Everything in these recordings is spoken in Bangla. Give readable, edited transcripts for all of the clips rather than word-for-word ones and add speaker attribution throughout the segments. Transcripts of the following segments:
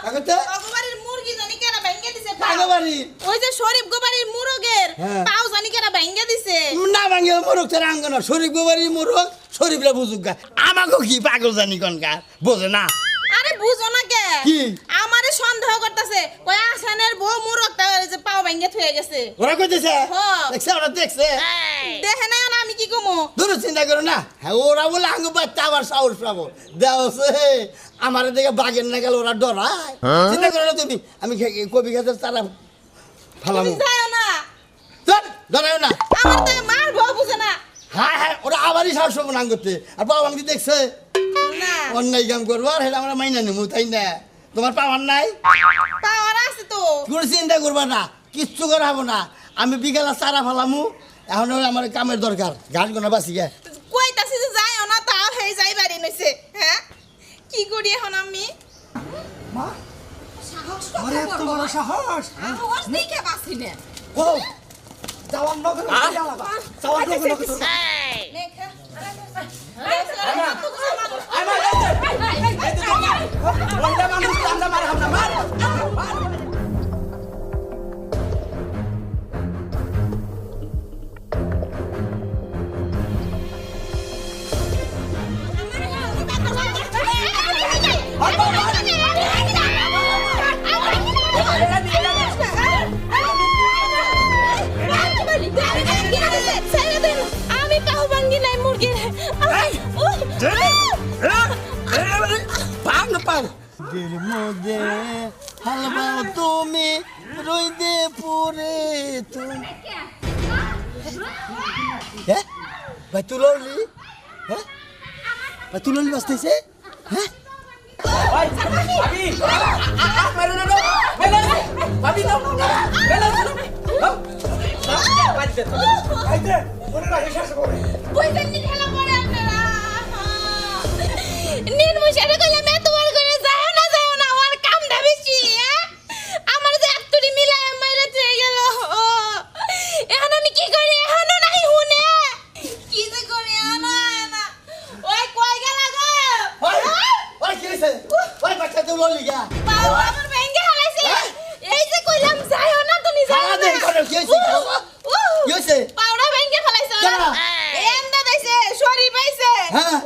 Speaker 1: আগতে
Speaker 2: গোবাড়ির মুরগি জানি কেনা ভাঙ্গে দিছে
Speaker 1: আগবাড়ি
Speaker 2: ওই যে শরীফ গোবাড়ির মুরগের পাও জানি কেনা ভাঙ্গে দিছে
Speaker 1: না ভাঙে মোরগ তোর আঙ্গন শরীফ গোবারি মোরগ শরীফরা বুঝুক আমাকে কি পাগল জানি কনকার বোঝে না
Speaker 2: আরে বুঝো না কে
Speaker 1: কি
Speaker 2: আমারে সন্দেহ করতেছে কই আসানের বউ মুরগটা যে পাও ভাঙ্গে থুয়ে গেছে
Speaker 1: ওরা কইতেছে
Speaker 2: হ্যাঁ।
Speaker 1: দেখছে ওরা দেখছে
Speaker 2: দেখে না আমি কি কমু
Speaker 1: দূর চিন্তা করো না হ্যাঁ ওরা বলে আঙ্গ বাচ্চা আবার সাউর পাবো দেওয়াছে আমার দেখে বাগের না গেল ওরা ডরায় চিন্তা করো না তুমি আমি কবি গাছের তারা ফালামো
Speaker 2: তুমি যাও না
Speaker 1: ডরাও না
Speaker 2: আমার তো মার বউ বুঝে না
Speaker 1: হ্যাঁ হ্যাঁ ওরা আবারই সাহস পাবো না করতে আর বাবা আমাকে দেখছে
Speaker 2: না
Speaker 1: অন্যায় কাম করবো আর সেটা আমরা মাইনা নেবো তাই না তোমার পাওয়ার নাই
Speaker 2: পাওয়ার আছে তো
Speaker 1: কোনো চিন্তা করবা না কিচ্ছু করা হবো না আমি বিকেলে চারা ফালামু এখন আমার কামের দরকার ঘাস গোনা বাঁচি গে
Speaker 2: কইতাছি যে যাইও না তাও হেই যাই বাড়ি নইছে হ্যাঁ কি করি এখন আমি
Speaker 1: আরে এত বড় সাহস
Speaker 2: সাহস দেখে বাঁচি না
Speaker 1: ও যাওয়ার নগে যাওয়ার নগে
Speaker 2: লেখা আমি পাও ভাঙ্গি নাই মুরগির
Speaker 1: পাও না পাও দিল মধ্যে হালবা তুমি রইদে পরে তুমি হ্যাঁ ভাই তুললি হ্যাঁ ভাই তুললি বাঁচতেছে হ্যাঁ
Speaker 2: পাউডা ভেঙ্গে ফেলাইছে এন্ডা দাইছে সরি পাইছে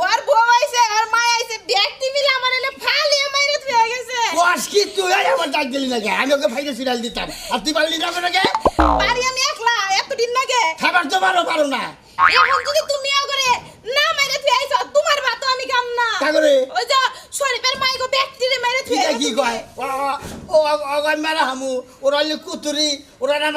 Speaker 2: ওর বউ আইছে আর মা আইছে ব্যক্তি মিলে আমার এনে ফালিয়ে মাইরে থুয়ে গেছে
Speaker 1: কোয়াস কি তুই আমার ডাক দিলি না কে আমি ওকে ফাইলে সিরিয়াল দিতাম আর তুই পারলি না কেন কে
Speaker 2: পারি আমি একলা এতদিন লাগে
Speaker 1: খাবার তো পারো না
Speaker 2: এখন যদি তুমি করে না মাইরে থুয়ে আইছো তোমার ভাত আমি খাম না
Speaker 1: কা করে
Speaker 2: ওই যে শরীফের মাইগো ব্যক্তিরে মাইরে থুয়ে
Speaker 1: কি কয় ও মারা হামু ওরা কুতুরি ওরা